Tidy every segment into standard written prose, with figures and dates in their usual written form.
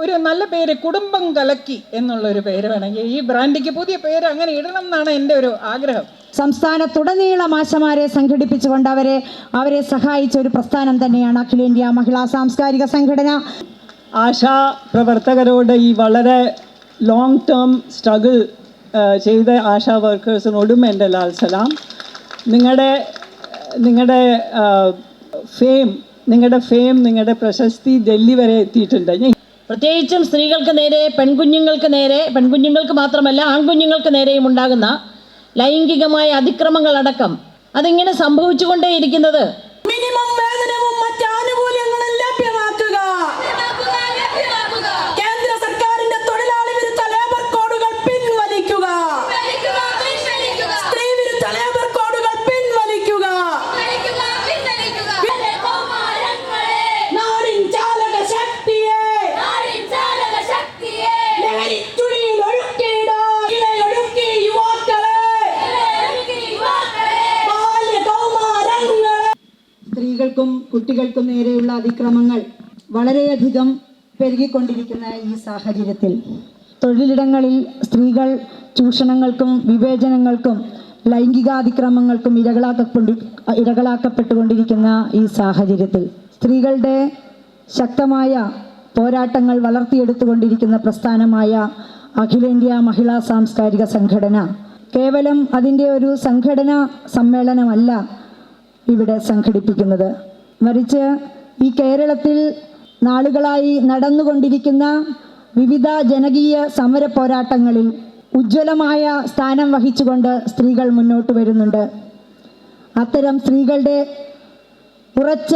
ഒരു നല്ല പേര് കുടുംബം കലക്കി എന്നുള്ളൊരു പേര് വേണമെങ്കിൽ ഈ ബ്രാൻഡിക്ക് പുതിയ പേര് അങ്ങനെ ഇടണം എന്നാണ് എൻ്റെ ഒരു ആഗ്രഹം. സംസ്ഥാനത്തുടനീളം ആശമാരെ സംഘടിപ്പിച്ചുകൊണ്ട് അവരെ സഹായിച്ച ഒരു പ്രസ്ഥാനം തന്നെയാണ് അഖിലേന്ത്യാ മഹിളാ സാംസ്കാരിക സംഘടന. ആശാ പ്രവർത്തകരോട് ഈ വളരെ ലോങ് ടേം സ്ട്രഗിൾ ചെയ്ത ആശാ വർക്കേഴ്സിനോടും എൻ്റെ ലാൽ സലാം. നിങ്ങളുടെ ഫെയിം നിങ്ങളുടെ പ്രശസ്തി ഡൽഹി വരെ എത്തിയിട്ടുണ്ട്. പ്രത്യേകിച്ചും സ്ത്രീകൾക്ക് നേരെ, പെൺകുഞ്ഞുങ്ങൾക്ക് മാത്രമല്ല ആൺകുഞ്ഞുങ്ങൾക്ക് നേരെയും ഉണ്ടാകുന്ന ലൈംഗികമായ അതിക്രമങ്ങളടക്കം അതിങ്ങനെ സംഭവിച്ചുകൊണ്ടേയിരിക്കുന്നത് മിനിമം വേതനവും മറ്റ് ആനുകൂല്യങ്ങളും ലഭ്യമാക്കുക. കേന്ദ്ര സർക്കാരിന്റെ തൊഴിലാളി വിരുദ്ധ ലേബർ കോഡുകൾ പിൻവലിക്കുക. സ്ത്രീ വിരുദ്ധ ലേബർ കോഡുകൾ പിൻവലിക്കുക. നാടിൻ ചാലക ശക്തിയെ ലഹരിച്ചുഴിയിൽ ഒഴുക്കിയിടാ. ഇലയൊഴുക്കി യുവാക്കളെ, ബാല്യകൗമാരങ്ങളെ. സ്ത്രീകൾക്കും കുട്ടികൾക്കും നേരെയുള്ള അതിക്രമങ്ങൾ വളരെയധികം പെരുകിക്കൊണ്ടിരിക്കുന്ന ഈ സാഹചര്യത്തിൽ തൊഴിലിടങ്ങളിൽ സ്ത്രീകൾ ചൂഷണങ്ങൾക്കും വിവേചനങ്ങൾക്കും ലൈംഗികാതിക്രമങ്ങൾക്കും ഇരകളാക്കപ്പെട്ടുകൊണ്ടിരിക്കുന്ന ഈ സാഹചര്യത്തിൽ സ്ത്രീകളുടെ ശക്തമായ പോരാട്ടങ്ങൾ വളർത്തിയെടുത്തുകൊണ്ടിരിക്കുന്ന പ്രസ്ഥാനമായ അഖിലേന്ത്യാ മഹിളാ സാംസ്കാരിക സംഘടന കേവലം അതിൻ്റെ ഒരു സംഘടനാ സമ്മേളനമല്ല ഇവിടെ സംഘടിപ്പിക്കുന്നത്. മറിച്ച് ഈ കേരളത്തിൽ നാളുകളായി നടന്നുകൊണ്ടിരിക്കുന്ന വിവിധ ജനകീയ സമര പോരാട്ടങ്ങളിൽ ഉജ്ജ്വലമായ സ്ഥാനം വഹിച്ചുകൊണ്ട് സ്ത്രീകൾ മുന്നോട്ട് വരുന്നുണ്ട്. അത്തരം സ്ത്രീകളുടെ ഉറച്ച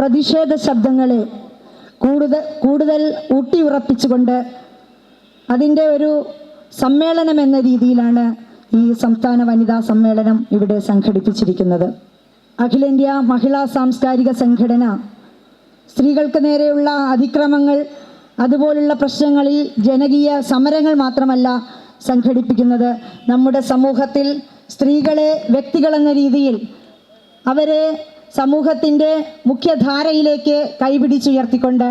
പ്രതിഷേധ ശബ്ദങ്ങളെ കൂടുതൽ ഊട്ടിയുറപ്പിച്ചുകൊണ്ട് അതിൻ്റെ ഒരു സമ്മേളനം എന്ന രീതിയിലാണ് ഈ സംസ്ഥാന വനിതാ സമ്മേളനം ഇവിടെ സംഘടിപ്പിച്ചിരിക്കുന്നത്. അഖിലേന്ത്യാ മഹിളാ സാംസ്കാരിക സംഘടന സ്ത്രീകൾക്ക് നേരെയുള്ള അതിക്രമങ്ങൾ, അതുപോലുള്ള പ്രശ്നങ്ങളിൽ ജനകീയ സമരങ്ങൾ മാത്രമല്ല സംഘടിപ്പിക്കുന്നത്, നമ്മുടെ സമൂഹത്തിൽ സ്ത്രീകളെ വ്യക്തികളെന്ന രീതിയിൽ അവരെ സമൂഹത്തിൻ്റെ മുഖ്യധാരയിലേക്ക് കൈപിടിച്ചുയർത്തിക്കൊണ്ട്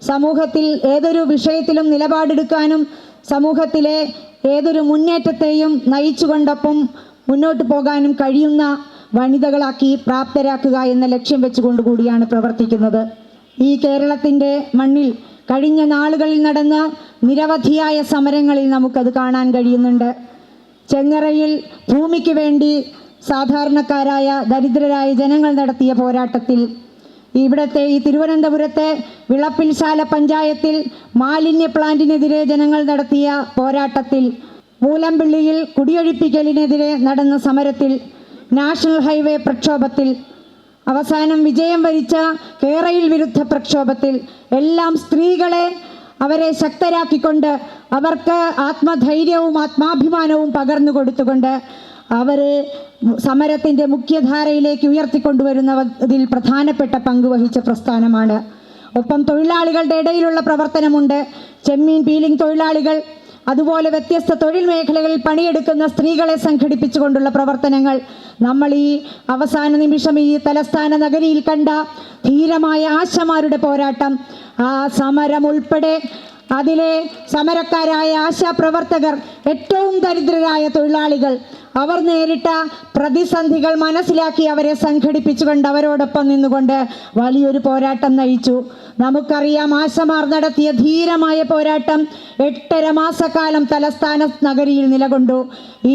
സമൂഹത്തിൽ ഏതൊരു വിഷയത്തിലും നിലപാടെടുക്കാനും സമൂഹത്തിലെ ഏതൊരു മുന്നേറ്റത്തെയും നയിച്ചുകൊണ്ടൊപ്പം മുന്നോട്ട് പോകാനും കഴിയുന്ന വനിതകളാക്കി പ്രാപ്തരാക്കുക എന്ന ലക്ഷ്യം വെച്ചുകൊണ്ടുകൂടിയാണ് പ്രവർത്തിക്കുന്നത്. ഈ കേരളത്തിൻ്റെ മണ്ണിൽ കഴിഞ്ഞ നാളുകളിൽ നടന്ന നിരവധിയായ സമരങ്ങളിൽ നമുക്കത് കാണാൻ കഴിയുന്നുണ്ട്. ചെങ്ങറയിൽ ഭൂമിക്ക് വേണ്ടി സാധാരണക്കാരായ ദരിദ്രരായ ജനങ്ങൾ നടത്തിയ പോരാട്ടത്തിൽ, ഇവിടത്തെ ഈ തിരുവനന്തപുരത്തെ വിളപ്പിൽശാല പഞ്ചായത്തിൽ മാലിന്യ പ്ലാന്റിനെതിരെ ജനങ്ങൾ നടത്തിയ പോരാട്ടത്തിൽ, മൂലമ്പിള്ളിയിൽ കുടിയൊഴിപ്പിക്കലിനെതിരെ നടന്ന സമരത്തിൽ, നാഷണൽ ഹൈവേ പ്രക്ഷോഭത്തിൽ, അവസാനം വിജയം വരിച്ച കേരയിൽ വിരുദ്ധ പ്രക്ഷോഭത്തിൽ എല്ലാം സ്ത്രീകളെ അവരെ ശക്തരാക്കിക്കൊണ്ട് അവർക്ക് ആത്മധൈര്യവും ആത്മാഭിമാനവും പകർന്നു കൊടുത്തുകൊണ്ട് അവരെ സമരത്തിൻ്റെ മുഖ്യധാരയിലേക്ക് ഉയർത്തിക്കൊണ്ടുവരുന്നതിൽ പ്രധാനപ്പെട്ട പങ്കുവഹിച്ച പ്രസ്ഥാനമാണ്. ഒപ്പം തൊഴിലാളികളുടെ ഇടയിലുള്ള പ്രവർത്തനമുണ്ട്. ചെമ്മീൻ പീലിംഗ് തൊഴിലാളികൾ, അതുപോലെ വ്യത്യസ്ത തൊഴിൽ മേഖലകളിൽ പണിയെടുക്കുന്ന സ്ത്രീകളെ സംഘടിപ്പിച്ചുകൊണ്ടുള്ള പ്രവർത്തനങ്ങൾ, നമ്മൾ ഈ അവസാന നിമിഷം ഈ തലസ്ഥാന നഗരിയിൽ കണ്ട ധീരമായ ആശമാരുടെ പോരാട്ടം, ആ സമരം ഉൾപ്പെടെ അതിലെ സമരക്കാരായ ആശാപ്രവർത്തകർ, ഏറ്റവും ദരിദ്രരായ തൊഴിലാളികൾ, അവർ നേരിട്ട പ്രതിസന്ധികൾ മനസ്സിലാക്കി അവരെ സംഘടിപ്പിച്ചുകൊണ്ട് അവരോടൊപ്പം നിന്നുകൊണ്ട് വലിയൊരു പോരാട്ടം നയിച്ചു. നമുക്കറിയാം, ആശമാർ നടത്തിയ ധീരമായ പോരാട്ടം 8.5 മാസക്കാലം തലസ്ഥാന നഗരിയിൽ നിലകൊണ്ടു.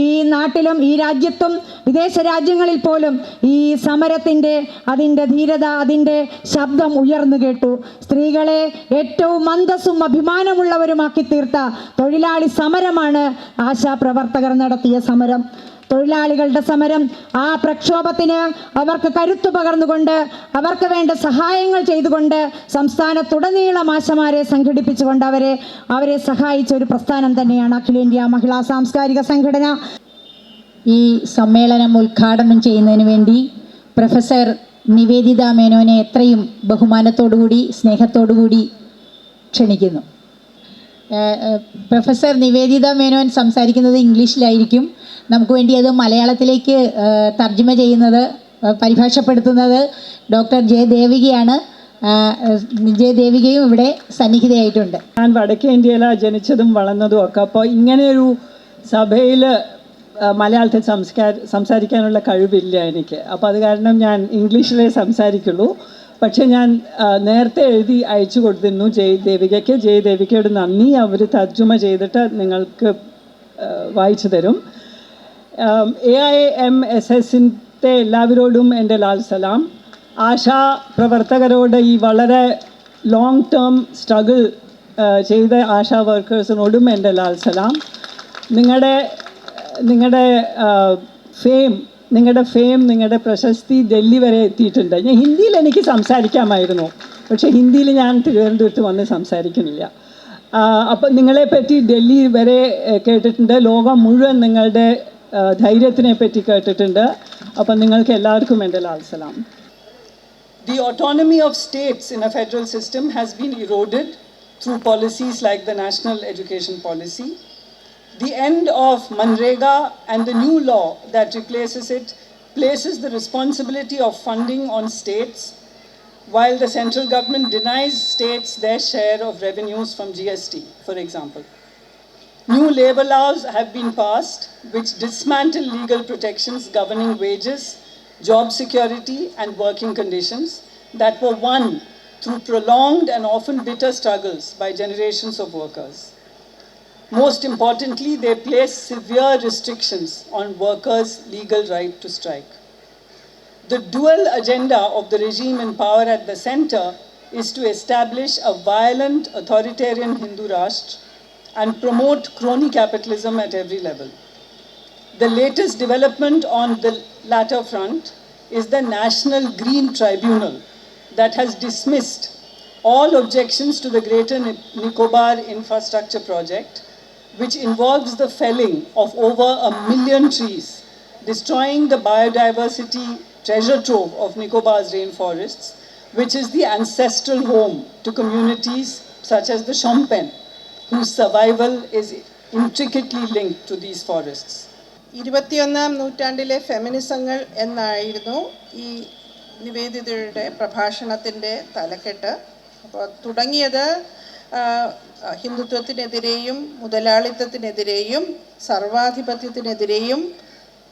ഈ നാട്ടിലും ഈ രാജ്യത്തും വിദേശ രാജ്യങ്ങളിൽ പോലും ഈ സമരത്തിൻ്റെ അതിൻ്റെ ധീരത, അതിൻ്റെ ശബ്ദം ഉയർന്നു കേട്ടു. സ്ത്രീകളെ ഏറ്റവും അന്തസ്സും അഭിമാനമുള്ളവരുമാക്കി തീർത്ത തൊഴിലാളി സമരമാണ് ആശാപ്രവർത്തകർ നടത്തിയ സമരം. തൊഴിലാളികളുടെ സമരം, ആ പ്രക്ഷോഭത്തിന് അവർക്ക് കരുത്തു പകർന്നുകൊണ്ട് അവർക്ക് വേണ്ട സഹായങ്ങൾ ചെയ്തുകൊണ്ട് സംസ്ഥാനത്തുടനീളം ആശമാരെ സംഘടിപ്പിച്ചുകൊണ്ട് അവരെ സഹായിച്ച ഒരു പ്രസ്ഥാനം തന്നെയാണ് അഖിലേന്ത്യാ മഹിളാ സാംസ്കാരിക സംഘടന. ഈ സമ്മേളനം ഉദ്ഘാടനം ചെയ്യുന്നതിന് വേണ്ടി പ്രൊഫസർ നിവേദിത മേനോനെ എത്രയും ബഹുമാനത്തോടുകൂടി സ്നേഹത്തോടുകൂടി ക്ഷണിക്കുന്നു. പ്രൊഫസർ നിവേദിത മേനോൻ സംസാരിക്കുന്നത് ഇംഗ്ലീഷിലായിരിക്കും. നമുക്ക് വേണ്ടി അത് മലയാളത്തിലേക്ക് തർജ്ജമ ചെയ്യുന്നത്, പരിഭാഷപ്പെടുത്തുന്നത് ഡോക്ടർ ജെ ദേവികയാണ്. ജയദേവികയും ഇവിടെ സന്നിഹിതയായിട്ടുണ്ട്. ഞാൻ വടക്കേ ഇന്ത്യയിലാണ് ജനിച്ചതും വളർന്നതും ഒക്കെ. അപ്പോൾ ഇങ്ങനെയൊരു സഭയിൽ മലയാളത്തിൽ സംസാരിക്കാനുള്ള കഴിവില്ല എനിക്ക്. അപ്പോൾ അത് കാരണം ഞാൻ ഇംഗ്ലീഷിലേ സംസാരിക്കുള്ളൂ. പക്ഷേ ഞാൻ നേരത്തെ എഴുതി അയച്ചു കൊടുത്തിരുന്നു ജയദേവികയോട് നന്ദി. അവർ തർജ്ജമ ചെയ്തിട്ട് നിങ്ങൾക്ക് വായിച്ചു തരും. AIMSSൻ്റെ എല്ലാവരോടും എൻ്റെ ലാൽ സലാം. ആശാ പ്രവർത്തകരോട് ഈ വളരെ ലോങ് ടേം സ്ട്രഗിൾ ചെയ്ത ആശാ വർക്കേഴ്സിനോടും എൻ്റെ ലാൽ സലാം. നിങ്ങളുടെ ഫെയിം നിങ്ങളുടെ പ്രശസ്തി ഡൽഹി വരെ എത്തിയിട്ടുണ്ട്. ഞാൻ ഹിന്ദിയിൽ എനിക്ക് സംസാരിക്കാമായിരുന്നു, പക്ഷേ ഹിന്ദിയിൽ ഞാൻ തിരുവനന്തപുരത്ത് വന്ന് സംസാരിക്കുന്നില്ല. അപ്പം നിങ്ങളെപ്പറ്റി ഡൽഹി വരെ കേട്ടിട്ടുണ്ട്, ലോകം മുഴുവൻ നിങ്ങളുടെ ധൈര്യത്തിനെ പറ്റി കേട്ടിട്ടുണ്ട്. അപ്പം നിങ്ങൾക്ക് എല്ലാവർക്കും എൻ്റെ ലാൽ സലാം. The autonomy of states in a federal system has been eroded through policies like the National Education Policy. The end of Manrega and the new law that replaces it places the responsibility of funding on states, while the central government denies states their share of revenues from GST, for example. New labor laws have been passed which dismantle legal protections governing wages, job security and working conditions that were won through prolonged and often bitter struggles by generations of workers. Most importantly, they place severe restrictions on workers' legal right to strike. The dual agenda of the regime in power at the center is to establish a violent authoritarian Hindu Rashtra and promote crony capitalism at every level. The latest development on the latter front is the National Green Tribunal that has dismissed all objections to the Greater Nicobar Infrastructure Project, which involves the felling of over 1 million trees, destroying the biodiversity treasure trove of Nicobar's rainforests, which is the ancestral home to communities such as the Shompen, whose survival is intricately linked to these forests. 21-ാം നൂറ്റാണ്ടിലെ ഫെമിനിസങ്ങൾ എന്നായിരുന്നു ഈ നിവേദിതയുടെ പ്രഭാഷണത്തിൻ്റെ തലക്കെട്ട്. അപ്പോൾ തുടങ്ങിയത് ഹിന്ദുത്വത്തിനെതിരെയും മുതലാളിത്തത്തിനെതിരെയും സർവാധിപത്യത്തിനെതിരെയും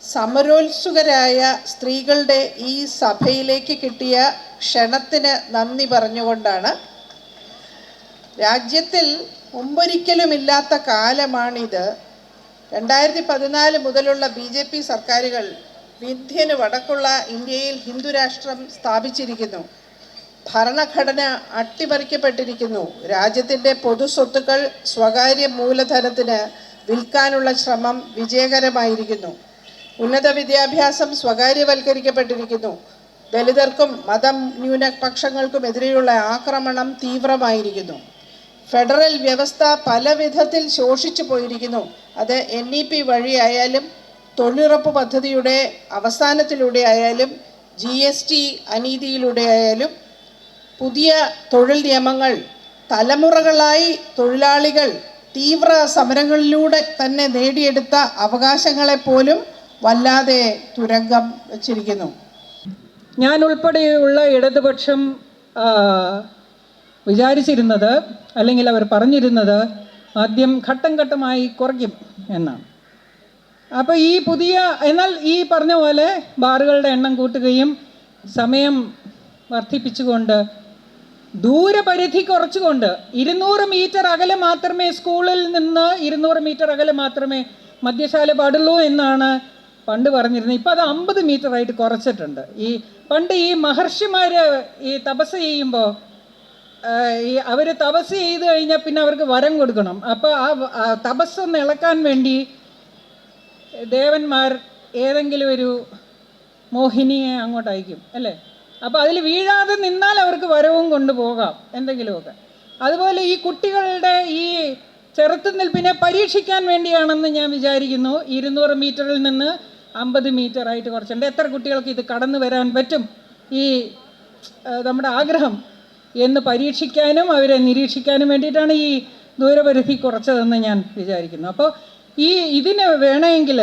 സമരോത്സുകരായ സ്ത്രീകളുടെ ഈ സഭയിലേക്ക് കിട്ടിയ ക്ഷണത്തിന് നന്ദി പറഞ്ഞുകൊണ്ടാണ്. രാജ്യത്തിൽ മുമ്പൊരിക്കലുമില്ലാത്ത കാലമാണിത്. 2014 മുതലുള്ള BJP സർക്കാരുകൾ വിന്ധ്യന് വടക്കുള്ള ഇന്ത്യയിൽ ഹിന്ദുരാഷ്ട്രം സ്ഥാപിച്ചിരിക്കുന്നു. ഭരണഘടന അട്ടിമറിക്കപ്പെട്ടിരിക്കുന്നു. രാജ്യത്തിൻ്റെ പൊതുസ്വത്തുക്കൾ സ്വകാര്യ മൂലധനത്തിന് വിൽക്കാനുള്ള ശ്രമം വിജയകരമായിരിക്കുന്നു. ഉന്നത വിദ്യാഭ്യാസം സ്വകാര്യവൽക്കരിക്കപ്പെട്ടിരിക്കുന്നു. ദലിതർക്കും മതന്യൂനപക്ഷങ്ങൾക്കുമെതിരെയുള്ള ആക്രമണം തീവ്രമായിരിക്കുന്നു. ഫെഡറൽ വ്യവസ്ഥ പല വിധത്തിൽ ശോഷിച്ചു പോയിരിക്കുന്നു. അത് NEP വഴിയായാലും തൊഴിലുറപ്പ് പദ്ധതിയുടെ അവസാനത്തിലൂടെ ആയാലും GST അനീതിയിലൂടെ ആയാലും പുതിയ തൊഴിൽ നിയമങ്ങൾ തലമുറകളായി തൊഴിലാളികൾ തീവ്ര സമരങ്ങളിലൂടെ തന്നെ നേടിയെടുത്ത അവകാശങ്ങളെപ്പോലും വല്ലാതെ തുരങ്കം വച്ചിരിക്കുന്നു. ഞാൻ ഉൾപ്പെടെയുള്ള ഇടതുപക്ഷം വിചാരിച്ചിരുന്നത്, അല്ലെങ്കിൽ അവർ പറഞ്ഞിരുന്നത്, ആദ്യം ഘട്ടം ഘട്ടമായി കുറയ്ക്കും എന്നാണ്. അപ്പോൾ ഈ എന്നാൽ ഈ പറഞ്ഞ പോലെ ബാറുകളുടെ എണ്ണം കൂട്ടുകയും സമയം വർദ്ധിപ്പിച്ചുകൊണ്ട് ദൂരപരിധി കുറച്ചുകൊണ്ട് 200 മീറ്റർ അകലെ മാത്രമേ സ്കൂളിൽ നിന്ന് 200 മീറ്റർ അകലെ മാത്രമേ മദ്യശാല പാടുള്ളൂ എന്നാണ് പണ്ട് പറഞ്ഞിരുന്നത്. ഇപ്പോൾ അത് 50 മീറ്ററായിട്ട് കുറച്ചിട്ടുണ്ട്. പണ്ട് ഈ മഹർഷിമാർ ഈ തപസ് ചെയ്യുമ്പോൾ അവർ തപസ് ചെയ്ത് കഴിഞ്ഞാൽ പിന്നെ അവർക്ക് വരം കൊടുക്കണം. അപ്പോൾ ആ തപസ്സൊന്ന് ഇളക്കാൻ വേണ്ടി ദേവന്മാർ ഏതെങ്കിലും ഒരു മോഹിനിയെ അങ്ങോട്ട് അയക്കും അല്ലേ. അപ്പോൾ അതിൽ വീഴാതെ നിന്നാൽ അവർക്ക് വരവും കൊണ്ടുപോകാം എന്തെങ്കിലുമൊക്കെ. അതുപോലെ ഈ കുട്ടികളുടെ ഈ ചെറുത്തുനിൽപ്പിനെ പരീക്ഷിക്കാൻ വേണ്ടിയാണെന്ന് ഞാൻ വിചാരിക്കുന്നു 200 മീറ്ററിൽ നിന്ന് 50 മീറ്ററായിട്ട് കുറച്ചുണ്ട്. എത്ര കുട്ടികൾക്ക് ഇത് കടന്നു വരാൻ പറ്റും ഈ നമ്മുടെ ആഗ്രഹം എന്ന് പരീക്ഷിക്കാനും അവരെ നിരീക്ഷിക്കാനും വേണ്ടിയിട്ടാണ് ഈ ദൂരപരിധി കുറച്ചതെന്ന് ഞാൻ വിചാരിക്കുന്നു. അപ്പോൾ ഇതിന് വേണമെങ്കിൽ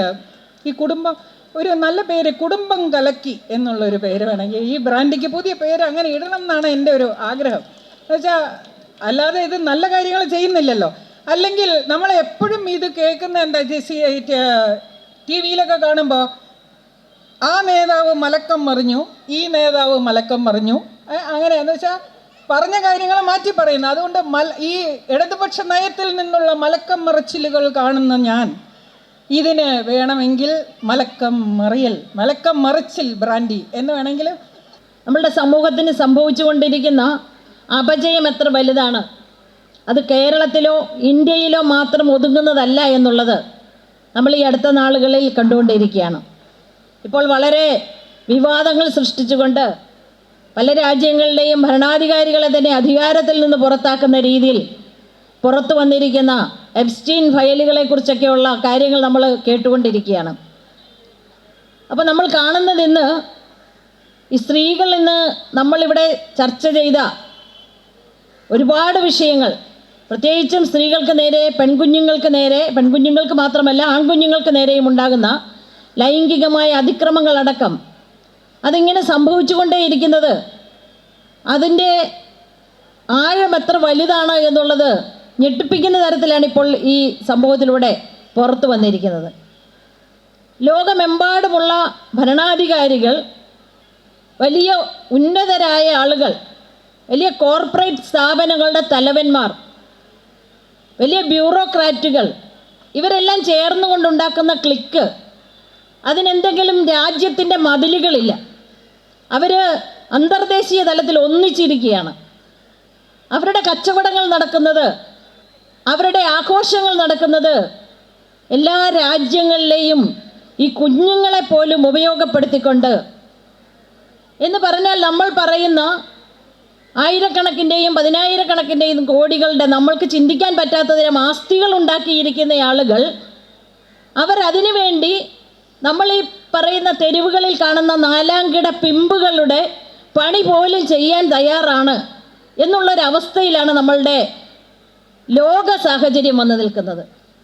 ഈ ഒരു നല്ല പേര് കുടുംബം കലക്കി എന്നുള്ളൊരു പേര് വേണമെങ്കിൽ ഈ ബ്രാൻഡിക്ക് പുതിയ പേര് അങ്ങനെ ഇടണം എന്നാണ് എൻ്റെ ഒരു ആഗ്രഹം. എന്നുവെച്ചാൽ അല്ലാതെ ഇത് നല്ല കാര്യങ്ങൾ ചെയ്യുന്നില്ലല്ലോ. അല്ലെങ്കിൽ നമ്മൾ എപ്പോഴും ഇത് കേൾക്കുന്ന എന്താ ടി വിയിലൊക്കെ കാണുമ്പോൾ ആ നേതാവ് മലക്കം മറിഞ്ഞു, ഈ നേതാവ് മലക്കം മറിഞ്ഞു, അങ്ങനെയാണെന്ന് വെച്ചാൽ പറഞ്ഞ കാര്യങ്ങൾ മാറ്റി പറയുന്നു. അതുകൊണ്ട് ഈ ഇടതുപക്ഷ നയത്തിൽ നിന്നുള്ള മലക്കം മറിച്ചിലുകൾ കാണുന്ന ഞാൻ ഇതിന് വേണമെങ്കിൽ മലക്കം മറിച്ചിൽ ബ്രാൻഡി എന്ന് വേണമെങ്കിൽ. നമ്മളുടെ സമൂഹത്തിന് സംഭവിച്ചുകൊണ്ടിരിക്കുന്ന അപജയം എത്ര വലുതാണ്, അത് കേരളത്തിലോ ഇന്ത്യയിലോ മാത്രം ഒതുങ്ങുന്നതല്ല എന്നുള്ളത് നമ്മൾ ഈ അടുത്ത നാളുകളിൽ കണ്ടുകൊണ്ടിരിക്കുകയാണ്. ഇപ്പോൾ വളരെ വിവാദങ്ങൾ സൃഷ്ടിച്ചുകൊണ്ട് പല രാജ്യങ്ങളുടെയും ഭരണാധികാരികളെ തന്നെ അധികാരത്തിൽ നിന്ന് പുറത്താക്കുന്ന രീതിയിൽ പുറത്തു വന്നിരിക്കുന്ന എപ്സ്റ്റീൻ ഫയലുകളെക്കുറിച്ചൊക്കെയുള്ള കാര്യങ്ങൾ നമ്മൾ കേട്ടുകൊണ്ടിരിക്കുകയാണ്. അപ്പോൾ നമ്മൾ കാണുന്നത് ഇന്ന് ഈ സ്ത്രീകൾ ഇന്ന് നമ്മളിവിടെ ചർച്ച ചെയ്ത ഒരുപാട് വിഷയങ്ങൾ, പ്രത്യേകിച്ചും സ്ത്രീകൾക്ക് നേരെ, പെൺകുഞ്ഞുങ്ങൾക്ക് മാത്രമല്ല ആൺകുഞ്ഞുങ്ങൾക്ക് നേരെയും ഉണ്ടാകുന്ന ലൈംഗികമായ അതിക്രമങ്ങളടക്കം അതിങ്ങനെ സംഭവിച്ചുകൊണ്ടേയിരിക്കുന്നത്, അതിൻ്റെ ആഴം എത്ര വലുതാണ് എന്നുള്ളത് ഞെട്ടിപ്പിക്കുന്ന തരത്തിലാണ് ഇപ്പോൾ ഈ സംഭവത്തിലൂടെ പുറത്തു വന്നിരിക്കുന്നത്. ലോകമെമ്പാടുമുള്ള ഭരണാധികാരികൾ, വലിയ ഉന്നതരായ ആളുകൾ, വലിയ കോർപ്പറേറ്റ് സ്ഥാപനങ്ങളുടെ തലവന്മാർ, വലിയ ബ്യൂറോക്രാറ്റുകൾ, ഇവരെല്ലാം ചേർന്നുകൊണ്ടുണ്ടാക്കുന്ന ക്ലിക്ക്, അതിനെന്തെങ്കിലും രാജ്യത്തിൻ്റെ മതിലുകളില്ല. അവർ അന്തർദേശീയ തലത്തിൽ ഒന്നിച്ചിരിക്കുകയാണ്. അവരുടെ കച്ചവടങ്ങൾ നടക്കുന്നത്, അവരുടെ ആഘോഷങ്ങൾ നടക്കുന്നത് എല്ലാ രാജ്യങ്ങളിലെയും ഈ കുഞ്ഞുങ്ങളെ പോലും ഉപയോഗപ്പെടുത്തിക്കൊണ്ട്. എന്ന് പറഞ്ഞാൽ നമ്മൾ പറയുന്ന ആയിരക്കണക്കിൻ്റെയും പതിനായിരക്കണക്കിൻ്റെയും കോടികളുടെ നമ്മൾക്ക് ചിന്തിക്കാൻ പറ്റാത്തതിനും ആസ്തികൾ ഉണ്ടാക്കിയിരിക്കുന്ന ആളുകൾ, അവരതിനു വേണ്ടി നമ്മൾ ഈ പറയുന്ന തെരുവുകളിൽ കാണുന്ന നാലാംകിട പിമ്പുകളുടെ പണി പോലും ചെയ്യാൻ തയ്യാറാണ് എന്നുള്ളൊരവസ്ഥയിലാണ് നമ്മളുടെ ലോക സാഹചര്യം വന്നു നിൽക്കുന്നത്.